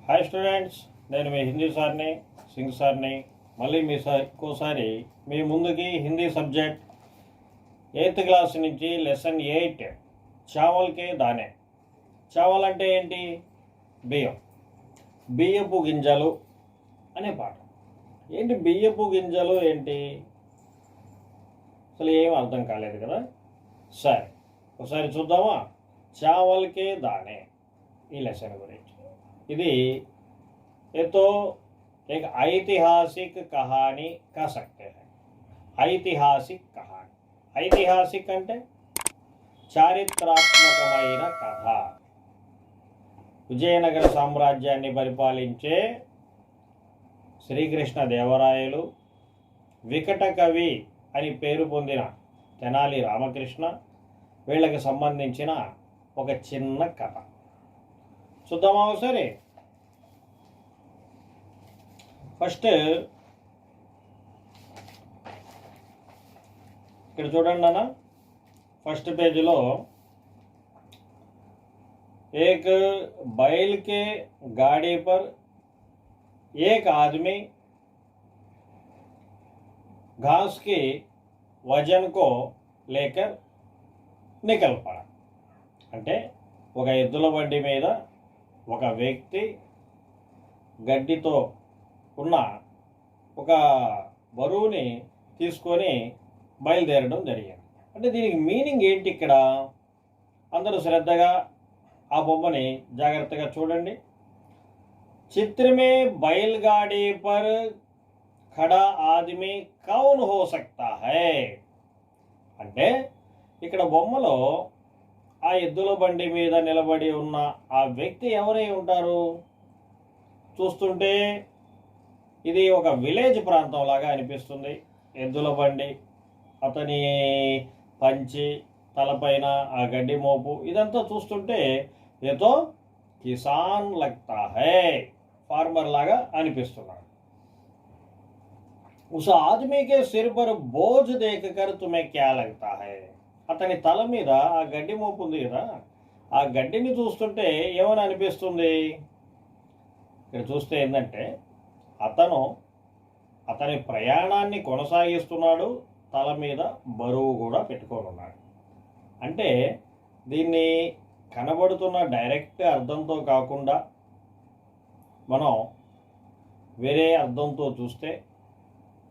Hi students, నేను మీ హిందీ సార్ని సింగ్ సార్ని మళ్ళీ ఇంకోసారి మీ ముందుకి హిందీ సబ్జెక్ట్ 8th క్లాస్ నుంచి లెసన్ 8 చావల్కే దానే. చావల్ అంటే ఏంటి? బియ్యపు గింజలు అనే పాట. ఏంటి బియ్యపు గింజలు ఏంటి? అసలు ఏం అర్థం కాలేదు కదా. సరే, ఒకసారి చూద్దామా? చావల్కే దానే ఈ లెసన్ గురించి. ఇది ये तो एक ऐतिहासिक कहानी कह सकते हैं. ऐतिहासिक कहानी. ऐतिहासिक అంటే చారిత్రాత్మకమైన కథ. విజయనగర సామ్రాజ్యాన్ని పరిపాలించే శ్రీకృష్ణ దేవరాయలు, వికట కవి అని పేరు పొందిన తెనాలి రామకృష్ణ, వీళ్ళకి సంబంధించిన ఒక చిన్న కథ చూద్దామా ఒకసారి. ఫస్ట్ ఇక్కడ చూడండి అన్న, ఫస్ట్ పేజీలో एक बैल के गाड़ी पर एक आदमी घास के वजन को लेकर निकल पड़ा. అంటే ఒక ఎద్దుల బండి మీద ఒక వ్యక్తి గడ్డితో ఉన్న ఒక బరువుని తీసుకొని బయలుదేరడం జరిగింది. అంటే దీనికి మీనింగ్ ఏంటి ఇక్కడ? అందరూ శ్రద్ధగా ఆ బొమ్మని జాగ్రత్తగా చూడండి. చిత్ర మే बैलगाड़ी पर खड़ा आदमी कौन हो सकता है అంటే ఇక్కడ బొమ్మలో ఆ ఎద్దుల బండి మీద నిలబడి ఉన్న ఆ వ్యక్తి ఎవరై ఉంటారు? చూస్తుంటే ఇది ఒక విలేజ్ ప్రాంతం లాగా అనిపిస్తుంది. ఎద్దుల బండి, అతని పంచి, తలపైన ఆ గడ్డి మోపు, ఇదంతా చూస్తుంటే ఏదో కిసాన్ లగ్తా హై, ఫార్మర్ లాగా అనిపిస్తున్నాడు. ఉస్ ఆద్మీ కే సిర్ పర్ బోझ దేఖకర్ తుమ్హే క్యా లగ్తా హై, అతని తల మీద ఆ గడ్డి మోపు ఉంది కదా, ఆ గడ్డిని చూస్తుంటే ఏమని అనిపిస్తుంది? ఇక్కడ చూస్తే ఏంటంటే అతని ప్రయాణాన్ని కొనసాగిస్తున్నాడు, తల మీద బరువు కూడా పెట్టుకొని ఉన్నాడు. అంటే దీన్ని కనబడుతున్న డైరెక్ట్ అర్థంతో కాకుండా మనం వేరే అర్థంతో చూస్తే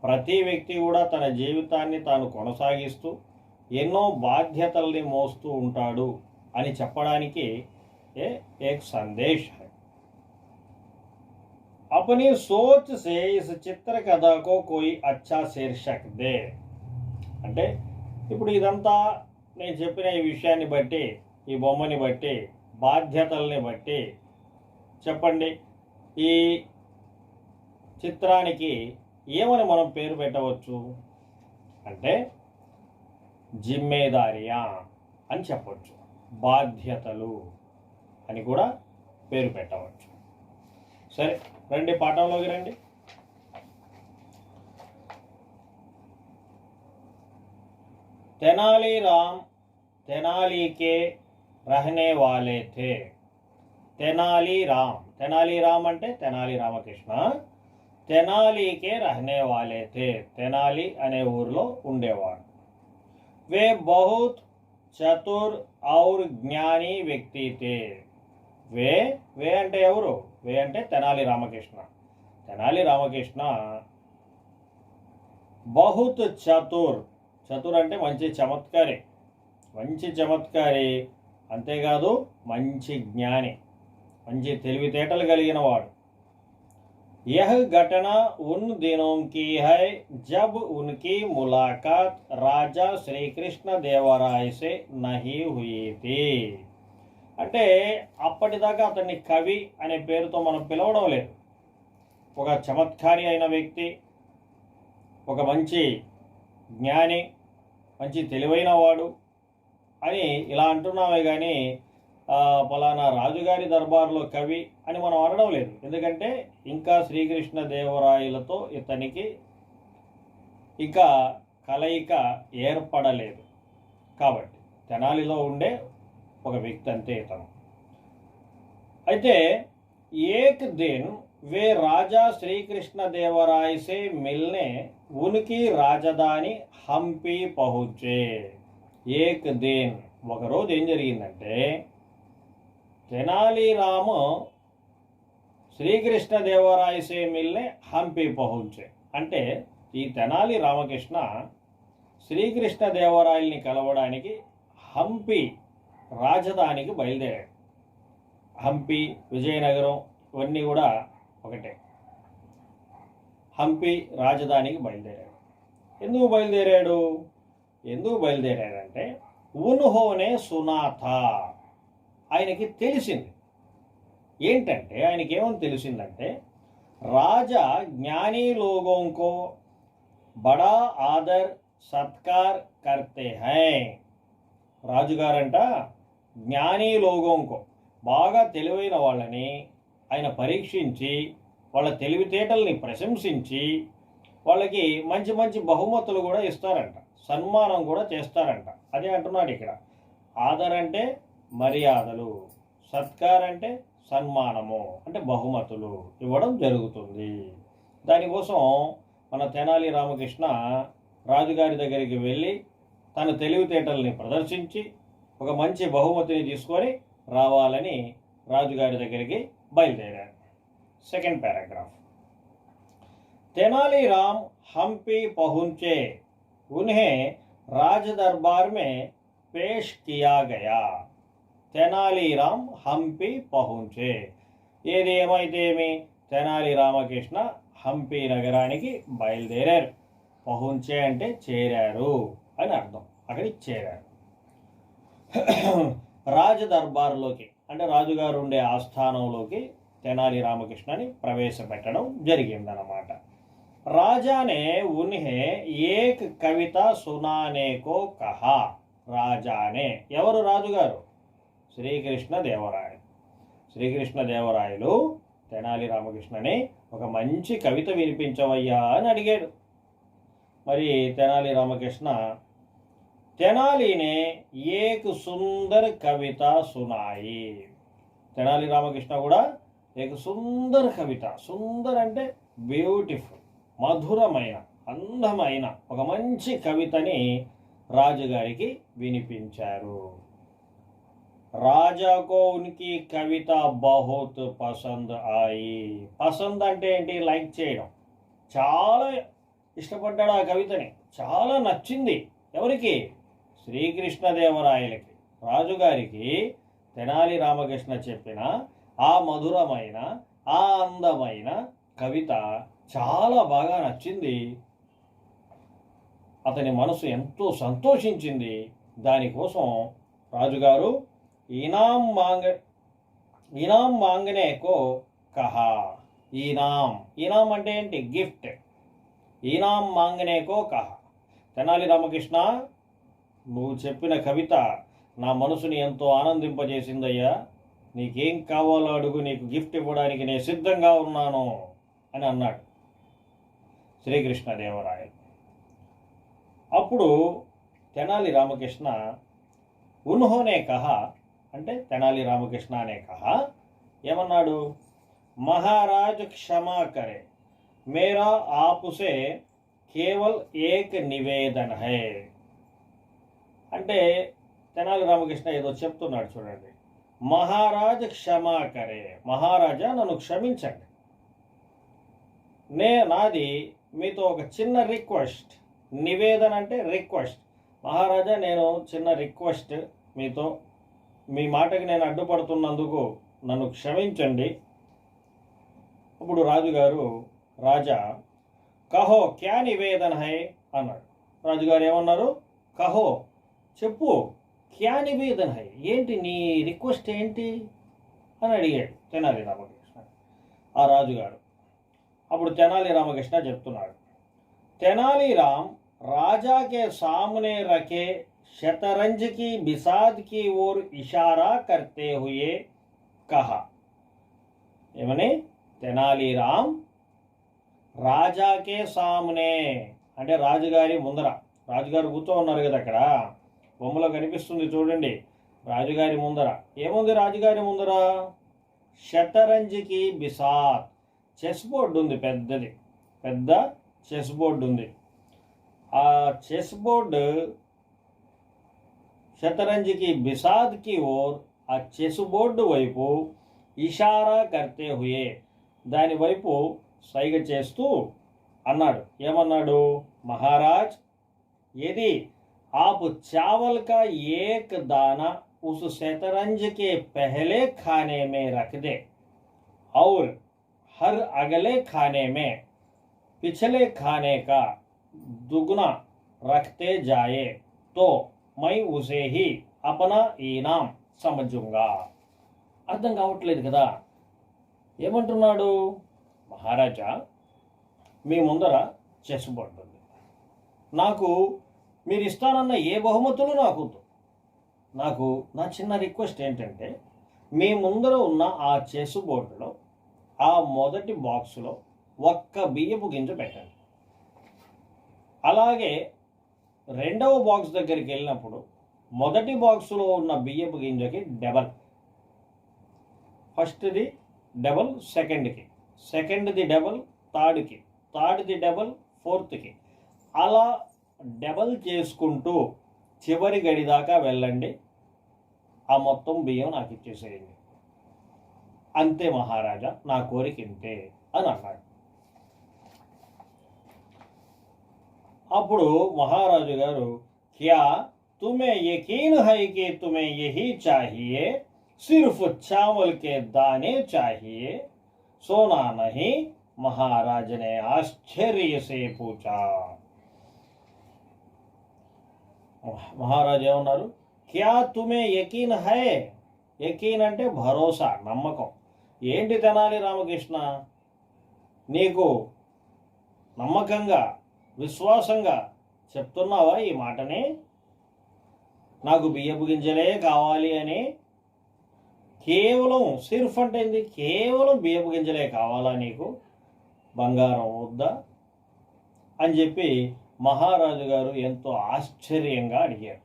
ప్రతి వ్యక్తి కూడా తన జీవితాన్ని తాను కొనసాగిస్తూ ఎన్నో బాధ్యతల్ని మోస్తూ ఉంటాడు అని చెప్పడానికి एक संदेश है. अपनी सोच से इस चित्र कथा को कोई अच्छा शीर्षक दे. అంటే ఇప్పుడు ఇదంతా నేను చెప్పిన ఈ విషయాన్ని బట్టి, ఈ బొమ్మని బట్టి, బాధ్యతల్ని బట్టి చెప్పండి, ఈ చిత్రానికి ఏమని మనం పేరు పెట్టవచ్చు? అంటే జిమ్మేదారియా అని చెప్పవచ్చు, బాధ్యతలు అని కూడా పేరు పెట్టవచ్చు. సరే రండి, పాఠంలోకి రండి. तेनालीराम तेनाली के रहने वाले थे. तेनालीराम అంటే తెనాలి రామకృష్ణ, తెనాలికే रहने वाले थे, తెనాలి అనే ఊరిలో ఉండేవాడు. वे बहुत चतुर और ज्ञानी व्यक्ति थे. వే అంటే ఎవరు? వే అంటే తెనాలి రామకృష్ణ. తెనాలి రామకృష్ణ బహుత్ చతుర్ అంటే మంచి చమత్కారి, అంతేకాదు మంచి జ్ఞాని, మంచి తెలివితేటలు కలిగిన వాడు. यह घटना उन दिनों की है जब उनकी मुलाकात राजा श्री कृष्ण देवराय से नहीं हुई थी. అంటే అప్పటిదాకా అతన్ని కవి అనే పేరుతో మనం పిలవడం లేదు. ఒక చమత్కారి అయిన వ్యక్తి, ఒక మంచి జ్ఞాని, మంచి తెలివైన వాడు అని ఇలా అంటున్నామే కానీ పలానా రాజుగారి దర్బార్లో కవి అని మనం అనడం లేదు. ఎందుకంటే ఇంకా శ్రీకృష్ణ దేవరాయలతో ఇతనికి ఇంకా కలయిక ఏర్పడలేదు కాబట్టి తెనాలిలో ఉండే ఒక వ్యక్తి అంతే ఇతను. అయితే एक दिन वे राजा श्री कृष्ण देवराय से मिलने उनकी రాజధాని హంపి పహుంచే. ఏక్ దిన్, ఒకరోజు ఏం జరిగిందంటే తెనాలి రాము శ్రీకృష్ణదేవరాయ సే మిల్నే హంపి పహుంచే. అంటే ఈ తెనాలి రామకృష్ణ శ్రీకృష్ణదేవరాయల్ని కలవడానికి హంపి రాజధానికి బయలుదేరాడు. హంపి, విజయనగరం ఇవన్నీ కూడా ఒకటే. హంపి రాజధానికి బయలుదేరాడు. ఎందుకు బయలుదేరాడంటే ఉన్హోనే సునాథ, ఆయనకి తెలిసింది ఏంటంటే, ఆయనకేమని తెలిసిందంటే రాజా జ్ఞానీ లోగోంకో బడా ఆదర్ సత్కార్ కర్తే హై. రాజుగారంట జ్ఞానీ లోగోంకో, బాగా తెలివైన వాళ్ళని ఆయన పరీక్షించి వాళ్ళ తెలివితేటల్ని ప్రశంసించి వాళ్ళకి మంచి మంచి బహుమతులు కూడా ఇస్తారంట, సన్మానం కూడా చేస్తారంట. అదే అంటున్నాడు ఇక్కడ. ఆదర్ అంటే మర్యాదలు, సత్కార్ అంటే సన్మానము, అంటే బహుమతులు ఇవ్వడం జరుగుతుంది. దానికోసం మన తెనాలి రామకృష్ణ రాజుగారి దగ్గరికి వెళ్ళి తన తెలివితేటల్ని ప్రదర్శించి ఒక మంచి బహుమతిని తీసుకొని రావాలని రాజుగారి దగ్గరికి బయలుదేరాడు. Second paragraph. तेनालीराम हम्पी पहुंचे, उन्हें राज दरबार में पेश किया गया. तेनालीराम हम्पी पहुंचे. ఏదేమైతేమి తెనాలి రామకృష్ణ హంపి నగరానికి బయలుదేరారు. పహుంచే అంటే చేరారు అని అర్థం. అక్కడికి చేరారు. రాజ దర్బార్లోకి అంటే రాజుగారు ఉండే ఆస్థానంలోకి తెనాలి రామకృష్ణని ప్రవేశపెట్టడం జరిగిందన్నమాట. राजा ने उन्हें एक कविता सुनाने को कहा. राजा ने, ఎవరు రాజుగారు? శ్రీకృష్ణదేవరాయలు తెనాలి రామకృష్ణని ఒక మంచి కవిత వినిపించవయ్యా అని అడిగాడు. మరి తెనాలి రామకృష్ణ తెనాలినే ఏక్ సుందర్ కవిత సునాయి. తెనాలి రామకృష్ణ కూడా ఏక్ సుందర్ కవిత, సుందర్ అంటే బ్యూటిఫుల్, మధురమైన, అందమైన ఒక మంచి కవితని రాజుగారికి వినిపించారు. రాజాకో ఉనికి కవిత బహుత్ పసంద్ ఆయి. పసంద్ అంటే ఏంటి? లైక్ చేయడం. చాలా ఇష్టపడ్డాడు ఆ కవితని, చాలా నచ్చింది. ఎవరికి? శ్రీకృష్ణదేవరాయలకి. రాజుగారికి తెనాలి రామకృష్ణ చెప్పిన ఆ మధురమైన, ఆ అందమైన కవిత చాలా బాగా నచ్చింది. అతని మనసు ఎంతో సంతోషించింది. దానికోసం రాజుగారు ఇనాం మాంగనేకో కహా. ఇనాం అంటే ఏంటి? గిఫ్ట్. ఇనాం మాంగనేకో కహా. తెనాలి రామకృష్ణ, నువ్వు చెప్పిన కవిత నా మనసుని ఎంతో ఆనందింపజేసిందయ్యా. నీకేం కావాలో అడుగు, నీకు గిఫ్ట్ ఇవ్వడానికి నేను సిద్ధంగా ఉన్నాను అని అన్నాడు శ్రీకృష్ణదేవరాయలు. అప్పుడు తెనాలి రామకృష్ణ ఉన్హోనే కహా అంటే తెనాలి రామకృష్ణ అనే కహా ఏమన్నాడు? మహారాజ్ క్షమా కరే, మేరా ఆపుసే కేవల్ ఏక్ నివేదన హై. అంటే తెనాలి రామకృష్ణ ఏదో చెప్తున్నాడు చూడండి. మహారాజ్ క్షమా కరే, మహారాజా నన్ను క్షమించండి, నాది మీతో ఒక చిన్న రిక్వెస్ట్. నివేదన అంటే రిక్వెస్ట్. మహారాజా, నేను చిన్న రిక్వెస్ట్ మీతో, మీ మాటకి నేను అడ్డుపడుతున్నందుకు నన్ను క్షమించండి. అప్పుడు రాజుగారు, రాజా కహో క్యా నివేదన హై అన్నాడు. రాజుగారు ఏమన్నారు? కహో, చెప్పు, క్యా నివేదన హై, ఏంటి నీ రిక్వెస్ట్ ఏంటి అని అడిగాడు తెనాలి రామకృష్ణ. ఆ రాజుగారు అప్పుడు తెనాలి రామకృష్ణ చెప్తున్నాడు. తెనాలీరామ్ రాజా కే సామనే రఖే शतरंज की बिसाद की ओर इशारा करते हुए कहा. ఏమని? తెనాలీరామ్ రాజాకే సామ్నే అంటే రాజుగారి ముందర, రాజుగారు కూర్చో ఉన్నారు కదా అక్కడ, బొమ్మలో కనిపిస్తుంది చూడండి. రాజుగారి ముందర ఏముంది? రాజుగారి ముందర శతరంజికి బిసాత్, చెస్ బోర్డు ఉంది, పెద్ద చెస్ బోర్డు ఉంది. ఆ చెస్ బోర్డు శతరంజికి బిసాద్ కి ఓర్, ఆ చెస్ బోర్డు వైపు ఇషారా కర్తే హుయే, దాని వైపు సైగ చేస్తూ అన్నాడు. ఏమన్నాడు? మహారాజ్, यदि आप चावल का एक दाना उस शतरंज के पहले खाने में रख दे और हर अगले खाने में पिछले खाने का दुगना रखते जाए तो मैं उसे ही अपना इनाम समझूंगा. అర్థం కావట్లేదు కదా. ఏమంటున్నాడు? మహారాజా, మీ ముందర చెస్ బోర్డు ఉంది, నాకు మీరు ఇస్తానన్న ఏ బహుమతులు నాకు నా చిన్న రిక్వెస్ట్ ఏంటంటే, మీ ముందర ఉన్న ఆ చెస్ బోర్డులో ఆ మొదటి బాక్సులో ఒక్క బియ్యపు గింజ పెట్టండి. అలాగే రెండవ బాక్స్ దగ్గరికి వెళ్ళినప్పుడు మొదటి బాక్సులో ఉన్న బియ్యపు గింజకి డబల్, ఫస్ట్ది డబల్ సెకండ్కి, సెకండ్ది డబల్ థర్డ్కి, థర్డ్ది డబల్ ఫోర్త్కి, అలా డబల్ చేసుకుంటూ చివరి గడి దాకా వెళ్ళండి. ఆ మొత్తం బియ్యం నాకు ఇచ్చేసేయండి. అంతే మహారాజా, నా కోరిక ఇంతే అని అన్నాడు. అప్పుడు మహారాజు గారు, క్యా తుమే యకీన్ హై కి తుమే యహీ చాహియే, సిర్ఫ్ చావల్ కే దానే చాహియే, సోనా నహీ, महाराज ने आश्चर्य से पूछा. మహారాజు ఏమన్నారు? క్యా తుమే యకీన్ హై, యకీన్ అంటే భరోసా, నమ్మకం. ఏంటి తెనాలి రామకృష్ణ, నీకు నమ్మకంగా విశ్వాసంగా చెప్తున్నావా ఈ మాటని? నాకు బియ్యపు గింజలే కావాలి అని, కేవలం సిర్ఫ్ అంటే ఏంది? కేవలం బియ్యపు గింజలే కావాలా నీకు, బంగారం వద్దా అని చెప్పి మహారాజు గారు ఎంతో ఆశ్చర్యంగా అడిగారు.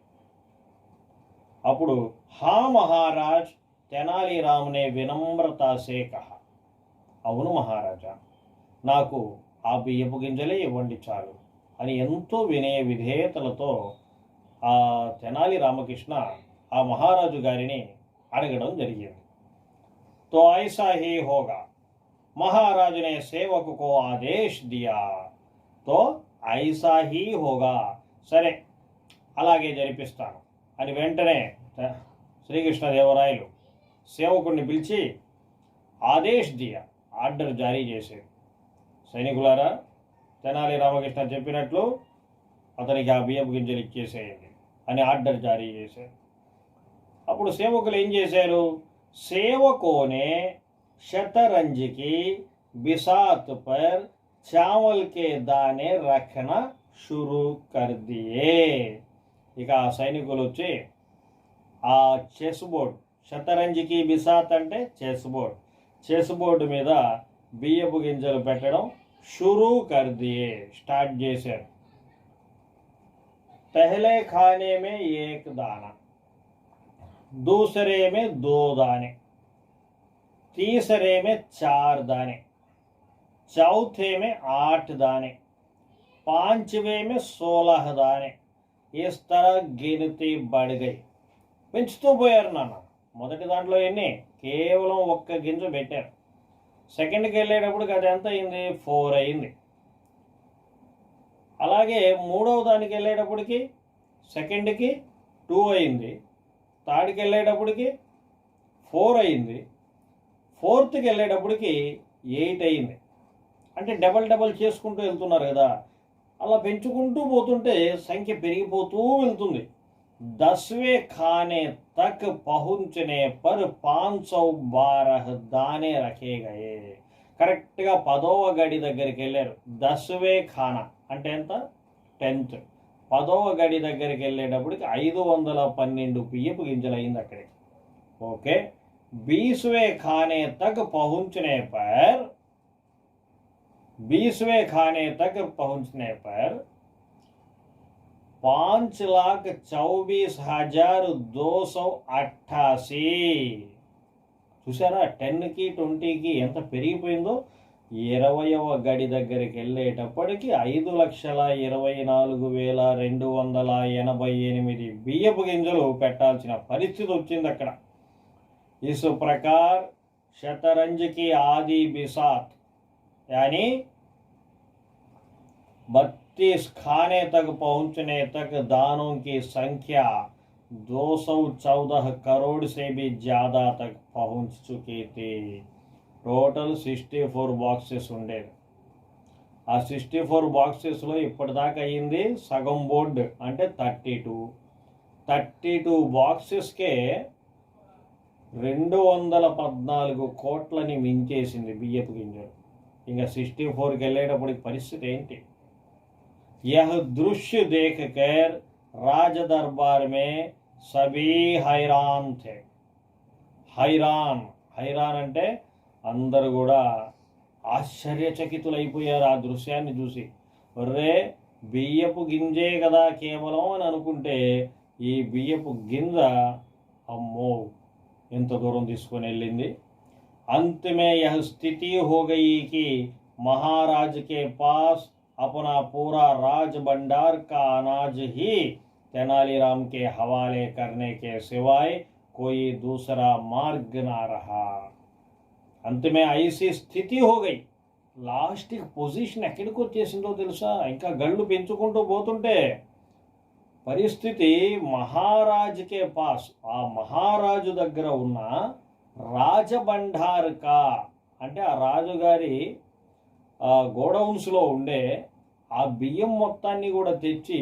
అప్పుడు హా మహారాజ్, తెనాలిరామునే వినమ్రతా సే కహా, అవును మహారాజా, నాకు ఆ బియ్యపు గింజలే ఇవ్వండి చాలు అని ఎంతో వినయ విధేయతలతో ఆ తెనాలి రామకృష్ణ ఆ మహారాజు గారిని అడగడం జరిగింది. తో ఐసా హీ హోగా, महाराज ने सेवक को आदेश दिया तो ऐसा ही होगा, సరే అలాగే జరిపిస్తాను అని వెంటనే శ్రీకృష్ణదేవరాయలు సేవకుడిని పిలిచి ఆదేశ్ దియా, ఆర్డర్ జారీ చేశాడు. సైనికులారా, తెనాలి రామకృష్ణ చెప్పినట్లు అతనికి ఆ బియ్యపు గింజలు ఇచ్చేసేయండి అని ఆర్డర్ జారీ చేశారు. అప్పుడు సేవకులు ఏం చేశారు? సేవకోనే शतरंज की बिसात पर चावल के दाने रखना शुरू कर दिए. ఇక ఆ సైనికులు వచ్చి ఆ చెస్ బోర్డ్, శతరంజికి బిసాత్ అంటే చెస్ బోర్డు మీద బియ్యపు గింజలు పెట్టడం షురూ కర్ దియే, స్టార్ట్ చేశారు. పహలే ఖానే మే ఏక్ దానా, దూసరే మే దో దానే, तीसरे में 4 दाने, चौथे में 8 दाने, पांचवे में 16 दाने. इस तरह गिनती बढ़ गई. పెంచుతూ పోయారు నాన్న. మొదటి దాంట్లో ఎన్ని? కేవలం ఒక్క గింజ పెట్టారు. సెకండ్కి వెళ్ళేటప్పటికి అది ఎంత అయింది? 4 అయింది. అలాగే మూడవ దానికి వెళ్ళేటప్పటికి సెకండ్కి 2 అయింది. థర్డ్కి వెళ్ళేటప్పటికి 4 అయింది. ఫోర్త్కి వెళ్ళేటప్పటికి 8 అయింది. అంటే డబల్ చేసుకుంటూ వెళ్తున్నారు కదా. అలా పెంచుకుంటూ పోతుంటే సంఖ్య పెరిగిపోతూ వెళ్తుంది. 10वें खाने तक पहुंचने पर 512 दाने रखे गए. కరెక్ట్గా 10వ గడి దగ్గరికి వెళ్ళారు. 10वें ఖానా అంటే ఎంత? 10th. 10వ గడి దగ్గరికి వెళ్ళేటప్పటికి 512 బియ్యపు గింజలు అయింది అక్కడే. ఓకే, 20वें खाने तक पहुंचने पर 5,24,288. చూసారా 10కి 20కి ఎంత పెరిగిపోయిందో. 20వ గడి దగ్గరికి వెళ్ళేటప్పటికి 5,24,288 బియ్యపు గింజలు పెట్టాల్సిన పరిస్థితి వచ్చింది అక్కడ. इस प्रकार शतरंज की आदि बिसात यानी 32 खाने तक पहुंचने तक दानों की संख्या 214 करोड़ से भी ज़्यादा तक पहुंच चुकी थी. టోటల్ 64 బాక్సెస్ ఉండేవి. ఆ 64 బాక్సెస్లో ఇప్పటిదాకా అయ్యింది సగం బోర్డు అంటే 32 బాక్సెస్కే 214 కోట్లని మించేసింది బియ్యపు గింజలు. ఇంకా 64కి వెళ్ళేటప్పటికి పరిస్థితి ఏంటి? यह दृश्य देखकर राज दरबार में सभी हैरान थे. हैरान అంటే అందరూ కూడా ఆశ్చర్యచకితులైపోయారు ఆ దృశ్యాన్ని చూసి. ఒర్రే, బియ్యపు గింజే కదా కేవలం అని అనుకుంటే ఈ బియ్యపు గింజ అమ్మో ఎంత దూరం తీసుకొని వెళ్ళింది. अंत में यह स्थिति हो गई कि महाराज के पास अपना पूरा राज भंडार का अनाज ही तेनालीराम के हवाले करने के सिवाय कोई दूसरा मार्ग ना रहा. अंत में ऐसी स्थिति हो गई. లాస్ట్ పొజిషన్ ఎక్కడికి వచ్చేసిందో తెలుసా? ఇంకా గళ్ళు పెంచుకుంటూ పోతుంటే పరిస్థితి మహారాజుకే పాస్, ఆ మహారాజు దగ్గర ఉన్న రాజబండార్కా అంటే ఆ రాజుగారి గోడౌన్స్లో ఉండే ఆ బియ్యం మొత్తాన్ని కూడా తెచ్చి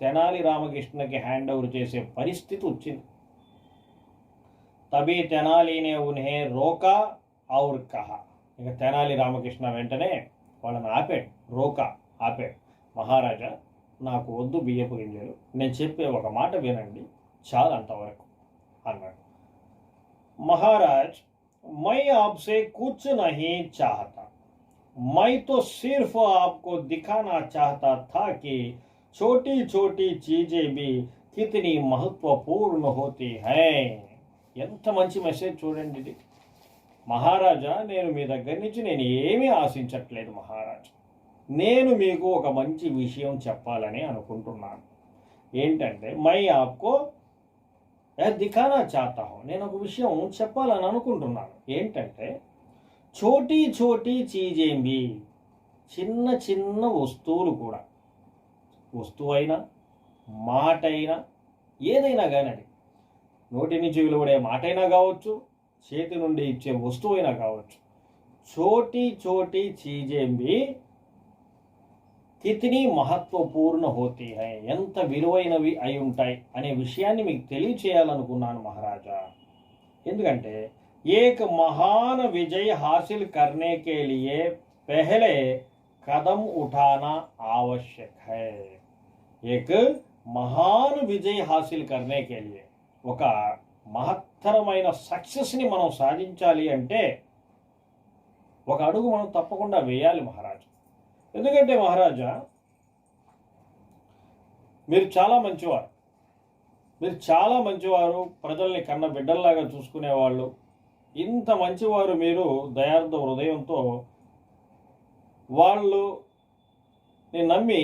తెనాలి రామకృష్ణకి హ్యాండ్ ఓవర్ చేసే పరిస్థితి వచ్చింది. తబీ తెనాలినే ఉన్హే రోకా ఔర్ కహా. ఇక తెనాలి రామకృష్ణ వెంటనే వాళ్ళని ఆపాడు, ఆపాడు. మహారాజా, నాకు వద్దు బియ్యపు గింజలు, నేను చెప్పే ఒక మాట వినండి చాలు అంతవరకు అన్నాడు. మహారాజ్, మై ఆప్సే కుచ్ నహీ చాహతా, मैं तो सिर्फ आपको दिखाना चाहता था कि छोटी छोटी चीजें भी कितनी महत्वपूर्ण होती हैं. ఎంత మంచి మెసేజ్ చూడండి ఇది. మహారాజా, నేను మీ దగ్గర నుంచి నేను ఏమీ ఆశించట్లేదు మహారాజా. నేను మీకు ఒక మంచి విషయం చెప్పాలని అనుకుంటున్నాను. ఏంటంటే మై ఆప్కో దిఖానా చాహతా హూ, నేను ఒక విషయం చెప్పాలని అనుకుంటున్నాను. ఏంటంటే చోటీ చీజేంబి, చిన్న చిన్న వస్తువులు కూడా, వస్తువైనా మాటైనా ఏదైనా కానీ, అది నోటి నుంచి వెలువడే మాటైనా కావచ్చు, చేతి నుండి ఇచ్చే వస్తువైనా కావచ్చు. చోటీ చీజేంబి కితనీ మహత్వపూర్ణ హోతీ హై, ఎంత విలువైనవి అయి ఉంటాయి అనే విషయాన్ని మీకు తెలియచేయాలనుకున్నాను మహారాజా. ఎందుకంటే एक महान विजय हासिल करने के लिए पहले कदम उठाना आवश्यक है. एक महान विजय हासिल करने के लिए, ఒక మహత్తరమైన సక్సెస్ని మనం సాధించాలి అంటే ఒక అడుగు మనం తప్పకుండా వేయాలి మహారాజా. ఎందుకంటే మహారాజా, మీరు చాలా మంచివారు, ప్రజల్ని కన్న బిడ్డల్లాగా చూసుకునేవాళ్ళు. ఇంత మంచివారు మీరు, దయార్థ హృదయంతో వాళ్ళు నేను నమ్మి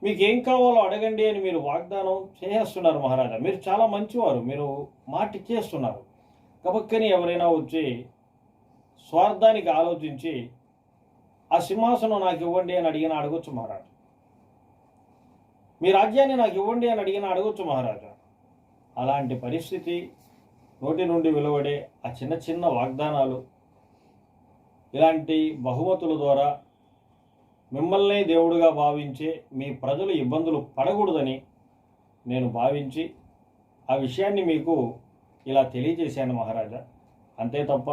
మీకేం కావాలో అడగండి అని మీరు వాగ్దానం చేస్తున్నారు మహారాజా. మీరు చాలా మంచివారు, మీరు మాట ఇచ్చేస్తున్నారు. కబక్కని ఎవరైనా వచ్చి స్వార్థానికి ఆలోచించి ఆ సింహాసనం నాకు ఇవ్వండి అని అడిగినా అడగొచ్చు మహారాజా. మీ రాజ్యాన్ని నాకు ఇవ్వండి అని అడిగినా అడగొచ్చు మహారాజా. అలాంటి పరిస్థితి నోటి నుండి వెలువడే ఆ చిన్న చిన్న వాగ్దానాలు, ఇలాంటి బహుమతుల ద్వారా మిమ్మల్ని దేవుడుగా భావించే మీ ప్రజలు ఇబ్బందులు పడకూడదని నేను భావించి ఆ విషయాన్ని మీకు ఇలా తెలియజేశాను మహారాజా. అంతే తప్ప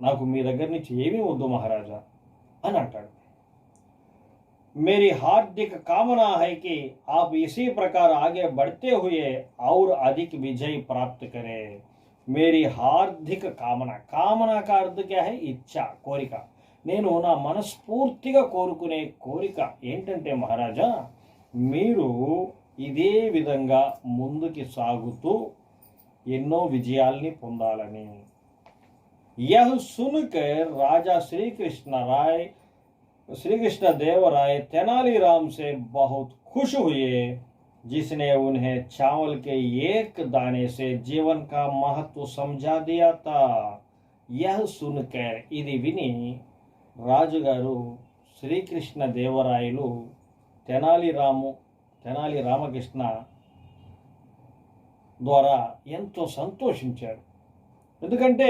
నాకు మీ దగ్గర నుంచి ఏమీ వద్దు మహారాజా అని అంటాడు. मेरी हार्दिक कामना है कि आप इसी प्रकार आगे बढ़ते हुए और अधिक विजय प्राप्त करें. मेरी हार्दिक कामना, कामना का अर्थ क्या है? इच्छा, కోరిక. నేను నా మనస్ఫూర్తిగా కోరుకునే కోరిక ఏంటంటే మహారాజా, మీరు ఇదే విధంగా ముందుకి సాగుతూ ఎన్నో విజయాల్ని పొందాలని. यह सुनकर राजा श्री कृष्ण देव राय तेनालीराम से बहुत खुश हुए, जिसने उन्हें चावल के एक दाने से जीवन का महत्व समझा दिया था। यह सुनकर इदी विनी राजुगारू శ్రీకృష్ణ దేవరాయలు తెనాలి రామకృష్ణ ద్వారా ఎంతో సంతోషించాడు. ఎందుకంటే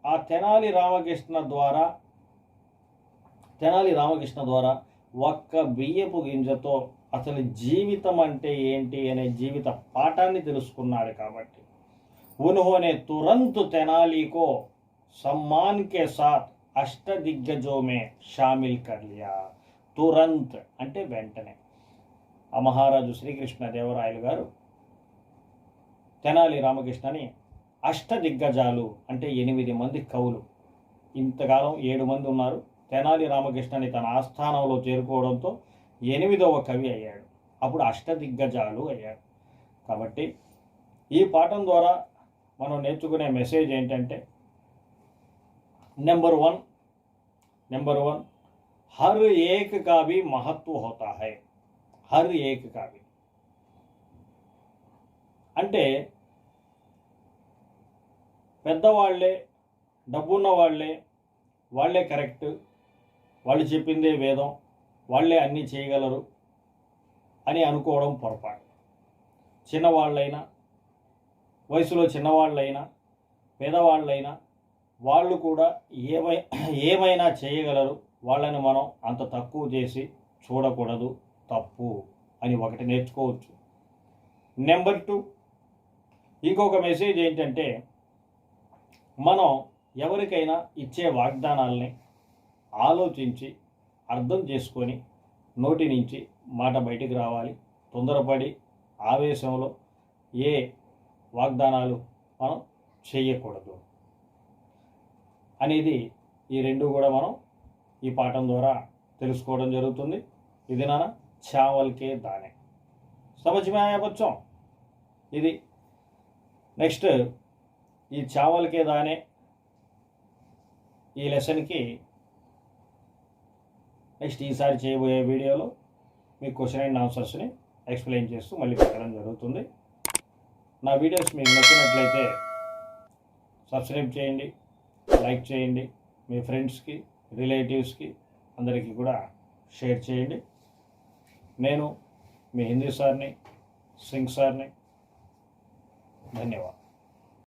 ఆ తెనాలి రామకృష్ణ ద్వారా ఒక్క బియ్యపు గింజతో అసలు జీవితం అంటే ఏంటి అనే జీవిత పాఠాన్ని తెలుసుకున్నాడు. కాబట్టి उन्होंने तुरंत तेनाली को सम्मान के साथ अष्टदिग्गजों में शामिल कर लिया. తురంత్ అంటే వెంటనే. ఆ మహారాజు శ్రీకృష్ణదేవరాయలు గారు తెనాలి రామకృష్ణని అష్టదిగ్గజాలు అంటే 8 మంది కవులు, ఇంతకాలం 7 మంది ఉన్నారు, తెనాలి రామకృష్ణని తన ఆస్థానంలో చేరుకోవడంతో 8వ కవి అయ్యాడు. అప్పుడు అష్టదిగ్గజాలు అయ్యాడు. కాబట్టి ఈ పాఠం ద్వారా మనం నేర్చుకునే మెసేజ్ ఏంటంటే, నెంబర్ वन हर एक का भी महत्व होता है. हर एक का भी అంటే పెద్దవాళ్లే, డబ్బున్న వాళ్ళే కరెక్ట్, వాళ్ళు చెప్పిందే వేదం, వాళ్ళే అన్నీ చేయగలరు అని అనుకోవడం పొరపాటు. చిన్నవాళ్ళైనా, వయసులో చిన్నవాళ్ళైనా, పేదవాళ్ళైనా వాళ్ళు కూడా ఏమైనా చేయగలరు, వాళ్ళని మనం అంత తక్కువ చేసి చూడకూడదు, తప్పు అని ఒకటి నేర్చుకోవచ్చు. నెంబర్ 2, ఇంకొక మెసేజ్ ఏంటంటే, మనం ఎవరికైనా ఇచ్చే వాగ్దానాలని ఆలోచించి అర్థం చేసుకొని నోటి నుంచి మాట బయటికి రావాలి. తొందరపడి ఆవేశంలో ఏ వాగ్దానాలు మనం చేయకూడదు అనేది ఈ రెండు కూడా మనం ఈ పాఠం ద్వారా తెలుసుకోవడం జరుగుతుంది. ఇది నాన్న చావల్ కే దానే. సమझ में आया बच्चों? ఇది నెక్స్ట్ ఈ చావల్ కే దానే ఈ లెసన్కి నెక్స్ట్ ఈసారి చేయబోయే వీడియోలో మీ క్వశ్చన్ అండ్ ఆన్సర్స్ని ఎక్స్ప్లెయిన్ చేస్తూ మళ్ళీ పెట్టడం జరుగుతుంది. నా వీడియోస్ మీకు నచ్చినట్లయితే సబ్స్క్రైబ్ చేయండి, లైక్ చేయండి, మీ ఫ్రెండ్స్కి, రిలేటివ్స్కి అందరికీ కూడా షేర్ చేయండి. నేను మీ హిందీ సార్ని, సింగ్ సార్ని. ధన్యవాదాలు.